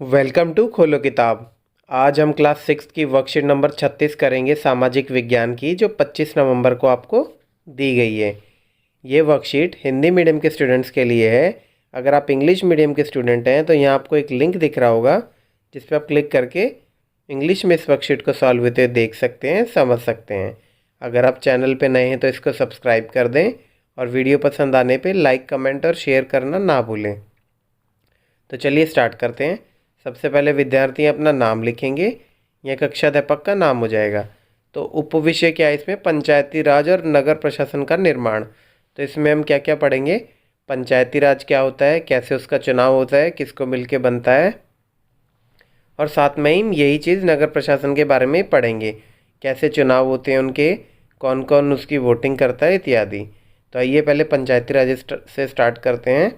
Welcome to खोलो किताब। आज हम क्लास 6 की वर्कशीट नंबर 36 करेंगे सामाजिक विज्ञान की, जो 25 नवंबर को आपको दी गई है। ये वर्कशीट हिंदी मीडियम के स्टूडेंट्स के लिए है। अगर आप इंग्लिश मीडियम के स्टूडेंट हैं तो यहाँ आपको एक लिंक दिख रहा होगा, जिस पर आप क्लिक करके इंग्लिश में इस वर्कशीट को सॉल्व होते हुए देख सकते हैं, समझ सकते हैं। अगर आप चैनल पर नए हैं तो इसको सब्सक्राइब कर दें और वीडियो पसंद आने पर लाइक, कमेंट और शेयर करना ना भूलें। तो चलिए स्टार्ट करते हैं। सबसे पहले विद्यार्थी अपना नाम लिखेंगे, यह कक्षाध्यापक का नाम हो जाएगा। तो उपविषय क्या है इसमें? पंचायती राज और नगर प्रशासन का निर्माण। तो इसमें हम क्या क्या पढ़ेंगे? पंचायती राज क्या होता है, कैसे उसका चुनाव होता है, किसको मिलके बनता है, और साथ में ही यही चीज़ नगर प्रशासन के बारे में पढ़ेंगे, कैसे चुनाव होते हैं उनके, कौन कौन उसकी वोटिंग करता है इत्यादि। तो आइए पहले पंचायती राज से स्टार्ट करते हैं।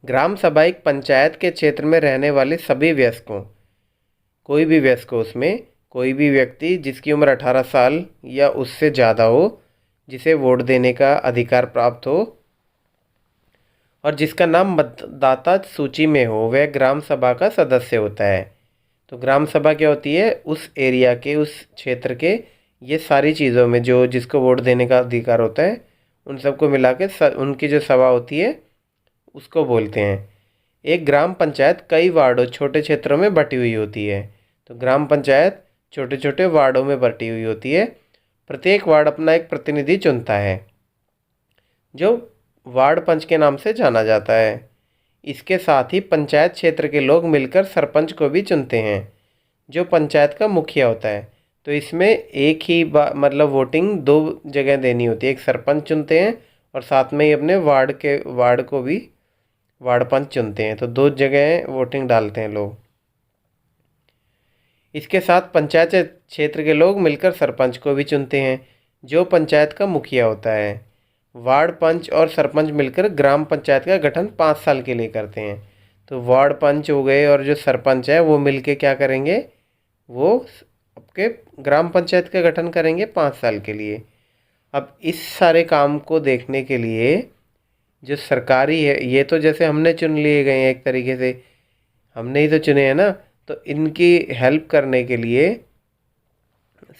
ग्राम सभा एक पंचायत के क्षेत्र में रहने वाले सभी वयस्कों, कोई भी वयस्क हो, उसमें कोई भी व्यक्ति जिसकी उम्र 18 साल या उससे ज़्यादा हो, जिसे वोट देने का अधिकार प्राप्त हो और जिसका नाम मतदाता सूची में हो, वह ग्राम सभा का सदस्य होता है। तो ग्राम सभा क्या होती है? उस एरिया के, उस क्षेत्र के ये सारी चीज़ों में जो जिसको वोट देने का अधिकार होता है, उन सबको मिला के उनकी जो सभा होती है उसको बोलते हैं। एक ग्राम पंचायत कई वार्डों, छोटे क्षेत्रों में बटी हुई होती है। तो ग्राम पंचायत छोटे छोटे वार्डों में बटी हुई होती है। प्रत्येक वार्ड अपना एक प्रतिनिधि चुनता है, जो वार्ड पंच के नाम से जाना जाता है। इसके साथ ही पंचायत क्षेत्र के लोग मिलकर सरपंच को भी चुनते हैं, जो पंचायत का मुखिया होता है। तो इसमें एक ही मतलब वोटिंग दो जगह देनी होती है। एक सरपंच चुनते हैं और साथ में ही अपने वार्ड को भी वार्ड पंच चुनते हैं। तो दो जगह वोटिंग डालते हैं लोग। इसके साथ पंचायत क्षेत्र के लोग मिलकर सरपंच को भी चुनते हैं, जो पंचायत का मुखिया होता है। वार्ड पंच और सरपंच मिलकर ग्राम पंचायत का गठन 5 साल के लिए करते हैं। तो वार्ड पंच हो गए और जो सरपंच है वो मिलके क्या करेंगे? वो आपके ग्राम पंचायत का गठन करेंगे 5 साल के लिए। अब इस सारे काम को देखने के लिए जो सरकारी है, ये तो जैसे हमने चुन लिए गए हैं, एक तरीके से हमने ही तो चुने हैं ना। तो इनकी हेल्प करने के लिए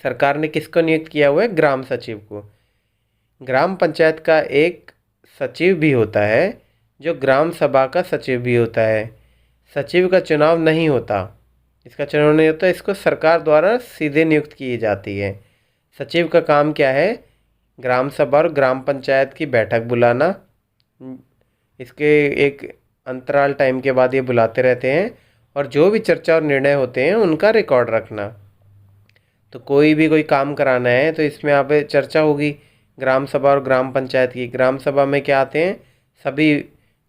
सरकार ने किसको नियुक्त किया हुआ है? ग्राम सचिव को। ग्राम पंचायत का एक सचिव भी होता है, जो ग्राम सभा का सचिव भी होता है। सचिव का चुनाव नहीं होता, इसका चुनाव नहीं होता, इसको सरकार द्वारा सीधे नियुक्त की जाती है। सचिव का काम क्या है? ग्राम सभा और ग्राम पंचायत की बैठक बुलाना। इसके एक अंतराल टाइम के बाद ये बुलाते रहते हैं, और जो भी चर्चा और निर्णय होते हैं उनका रिकॉर्ड रखना। तो कोई भी कोई काम कराना है तो इसमें यहाँ पे चर्चा होगी ग्राम सभा और ग्राम पंचायत की। ग्राम सभा में क्या आते हैं? सभी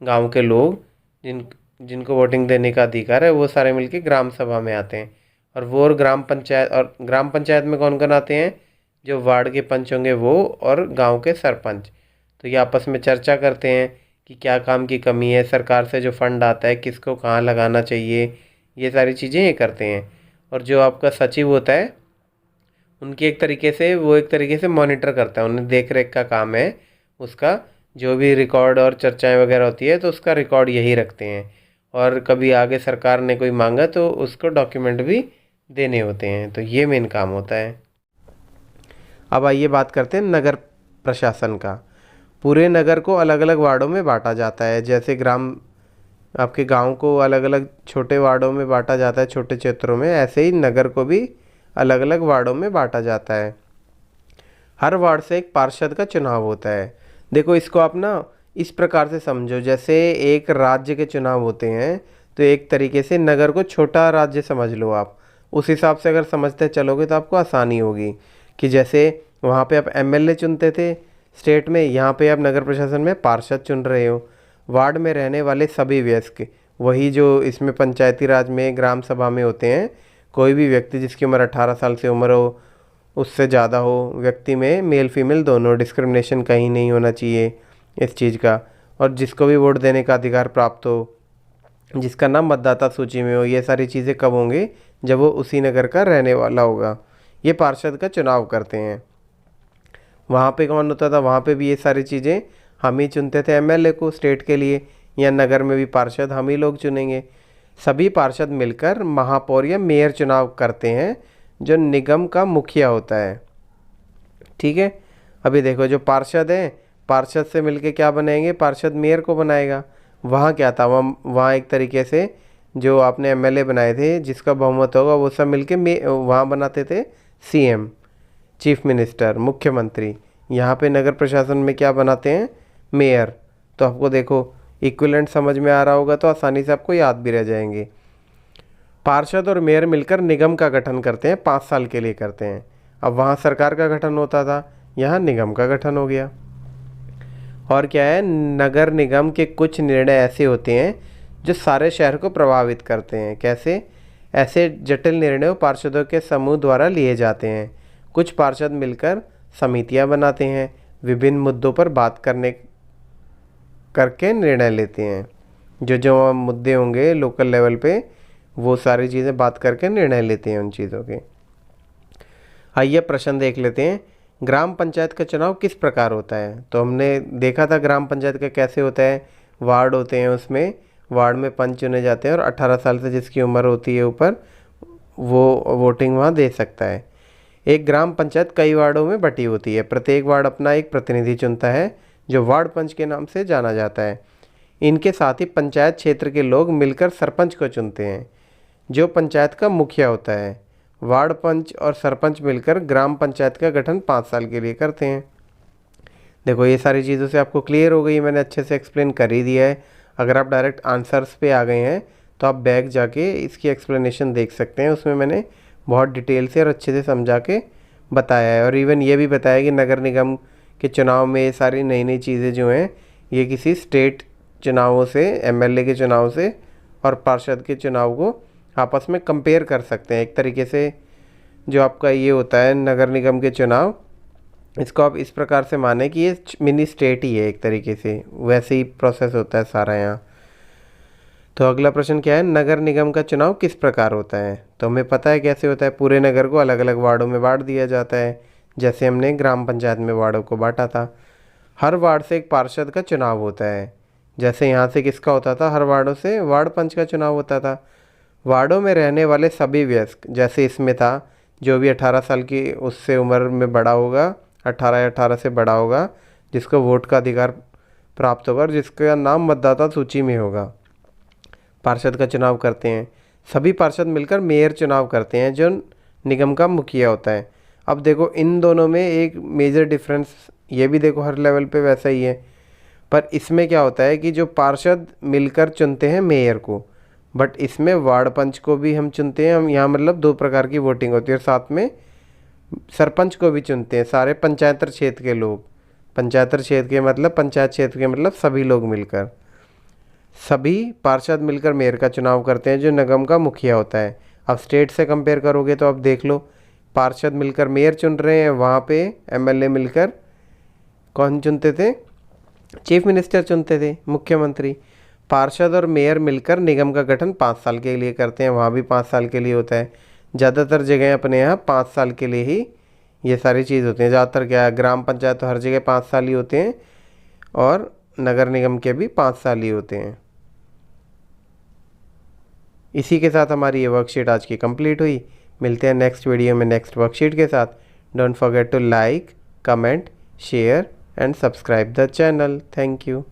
गांव के लोग जिनको वोटिंग देने का अधिकार है, वो सारे मिलके ग्राम सभा में आते हैं। और ग्राम पंचायत में कौन कौन आते हैं? जो वार्ड के पंच होंगे वो, और गांव के सरपंच। तो ये आपस में चर्चा करते हैं कि क्या काम की कमी है, सरकार से जो फंड आता है किसको कहाँ लगाना चाहिए, ये सारी चीज़ें ये करते हैं। और जो आपका सचिव होता है, उनकी एक तरीके से मॉनिटर करता है, उन्हें देख रेख का काम है उसका। जो भी रिकॉर्ड और चर्चाएं वगैरह होती है तो उसका रिकॉर्ड यही रखते हैं, और कभी आगे सरकार ने कोई मांगा तो उसको डॉक्यूमेंट भी देने होते हैं। तो ये मेन काम होता है। अब आइए बात करते हैं नगर प्रशासन का। पूरे नगर को अलग अलग वार्डों में बांटा जाता है। जैसे आपके गांव को अलग अलग छोटे वार्डों में बांटा जाता है, छोटे क्षेत्रों में, ऐसे ही नगर को भी अलग अलग वार्डों में बांटा जाता है। हर वार्ड से एक पार्षद का चुनाव होता है। देखो, इसको आप ना इस प्रकार से समझो, जैसे एक राज्य के चुनाव होते हैं, तो एक तरीके से नगर को छोटा राज्य समझ लो आप। उस हिसाब से अगर समझते चलोगे तो आपको आसानी होगी कि जैसे वहाँ पे आप एमएलए चुनते थे स्टेट में, यहाँ पे आप नगर प्रशासन में पार्षद चुन रहे हो। वार्ड में रहने वाले सभी वयस्क, वही जो इसमें पंचायती राज में ग्राम सभा में होते हैं, कोई भी व्यक्ति जिसकी उम्र 18 साल से उम्र हो, उससे ज़्यादा हो, व्यक्ति में मेल फीमेल दोनों, डिस्क्रिमिनेशन कहीं नहीं होना चाहिए इस चीज़ का, और जिसको भी वोट देने का अधिकार प्राप्त हो, जिसका नाम मतदाता सूची में हो। ये सारी चीज़ें कब होंगी? जब वो उसी नगर का रहने वाला होगा। ये पार्षद का चुनाव करते हैं। वहाँ पे कौन होता था? वहाँ पे भी ये सारी चीज़ें हम ही चुनते थे एमएलए को स्टेट के लिए, या नगर में भी पार्षद हम ही लोग चुनेंगे। सभी पार्षद मिलकर महापौर या मेयर चुनाव करते हैं जो निगम का मुखिया होता है। ठीक है, अभी देखो जो पार्षद हैं, पार्षद से मिलके क्या बनाएंगे, पार्षद मेयर को बनाएगा। वहाँ क्या था, वहाँ एक तरीके से जो आपने एमएलए बनाए थे जिसका बहुमत होगा वो सब मिलके वहाँ बनाते थे सीएम, चीफ मिनिस्टर, मुख्यमंत्री। यहाँ पे नगर प्रशासन में क्या बनाते हैं, मेयर। तो आपको देखो इक्विवेलेंट समझ में आ रहा होगा तो आसानी से आपको याद भी रह जाएंगे। पार्षद और मेयर मिलकर निगम का गठन करते हैं, 5 साल के लिए करते हैं। अब वहाँ सरकार का गठन होता था, यहाँ निगम का गठन हो गया। और क्या है, नगर निगम के कुछ निर्णय ऐसे होते हैं जो सारे शहर को प्रभावित करते हैं। कैसे, ऐसे जटिल निर्णय पार्षदों के समूह द्वारा लिए जाते हैं। कुछ पार्षद मिलकर समितियां बनाते हैं, विभिन्न मुद्दों पर बात करके निर्णय लेते हैं। जो जो मुद्दे होंगे लोकल लेवल पे वो सारी चीज़ें बात करके निर्णय लेते हैं उन चीज़ों के। आइए प्रश्न देख लेते हैं, ग्राम पंचायत का चुनाव किस प्रकार होता है। तो हमने देखा था ग्राम पंचायत का कैसे होता है, वार्ड होते हैं, उसमें वार्ड में पंच चुने जाते हैं और 18 साल से जिसकी उम्र होती है ऊपर वो वोटिंग वहाँ दे सकता है। एक ग्राम पंचायत कई वार्डों में बटी होती है, प्रत्येक वार्ड अपना एक प्रतिनिधि चुनता है जो वार्ड पंच के नाम से जाना जाता है। इनके साथ ही पंचायत क्षेत्र के लोग मिलकर सरपंच को चुनते हैं जो पंचायत का मुखिया होता है। वार्ड पंच और सरपंच मिलकर ग्राम पंचायत का गठन 5 साल के लिए करते हैं। देखो ये सारी चीज़ों से आपको क्लियर हो गई, मैंने अच्छे से एक्सप्लेन कर ही दिया है। अगर आप डायरेक्ट आंसर्स पे आ गए हैं तो आप बैक जाके इसकी एक्सप्लेनेशन देख सकते हैं, उसमें मैंने बहुत डिटेल से और अच्छे से समझा के बताया है। और इवन ये भी बताया कि नगर निगम के चुनाव में ये सारी नई नई चीज़ें जो हैं ये किसी स्टेट चुनावों से, एमएलए के चुनाव से और पार्षद के चुनाव को आपस में कंपेयर कर सकते हैं। एक तरीके से जो आपका ये होता है नगर निगम के चुनाव, इसको आप इस प्रकार से माने कि ये मिनी स्टेट ही है एक तरीके से, वैसे ही प्रोसेस होता है सारा यहाँ। तो अगला प्रश्न क्या है, नगर निगम का चुनाव किस प्रकार होता है। तो हमें पता है कैसे होता है, पूरे नगर को अलग अलग वार्डों में बांट दिया जाता है, जैसे हमने ग्राम पंचायत में वार्डों को बांटा था। हर वार्ड से एक पार्षद का चुनाव होता है, जैसे यहाँ से किसका होता था, हर वार्डों से वार्ड पंच का चुनाव होता था। वार्डों में रहने वाले सभी वयस्क, जैसे इसमें था, जो भी 18 साल की उससे उम्र में बड़ा होगा, 18 से बड़ा होगा, जिसको वोट का अधिकार प्राप्त होगा और जिसका नाम मतदाता सूची में होगा, पार्षद का चुनाव करते हैं। सभी पार्षद मिलकर मेयर चुनाव करते हैं जो निगम का मुखिया होता है। अब देखो इन दोनों में एक मेजर डिफरेंस, ये भी देखो हर लेवल पे वैसा ही है, पर इसमें क्या होता है कि जो पार्षद मिलकर चुनते हैं मेयर को, बट इसमें वार्ड पंच को भी हम चुनते हैं। हम यहाँ मतलब 2 प्रकार की वोटिंग होती है और साथ में सरपंच को भी चुनते हैं सारे पंचायत क्षेत्र के लोग। पंचायत क्षेत्र के मतलब, पंचायत क्षेत्र के मतलब सभी लोग मिलकर, सभी पार्षद मिलकर मेयर का चुनाव करते हैं जो निगम का मुखिया होता है। अब स्टेट से कंपेयर करोगे तो अब देख लो, पार्षद मिलकर मेयर चुन रहे हैं, वहाँ पे एमएलए मिलकर कौन चुनते थे, चीफ मिनिस्टर चुनते थे, मुख्यमंत्री। पार्षद और मेयर मिलकर निगम का गठन 5 साल के लिए करते हैं, वहाँ भी 5 साल के लिए होता है। ज़्यादातर जगह अपने यहाँ 5 साल के लिए ही ये सारी चीज़ होती हैं। ज़्यादातर क्या है, ग्राम पंचायत तो हर जगह 5 साल ही होते हैं और नगर निगम के भी 5 साल ही होते हैं। इसी के साथ हमारी ये वर्कशीट आज की कंप्लीट हुई। मिलते हैं नेक्स्ट वीडियो में नेक्स्ट वर्कशीट के साथ। Don't forget to like, comment, share and subscribe the channel. Thank you.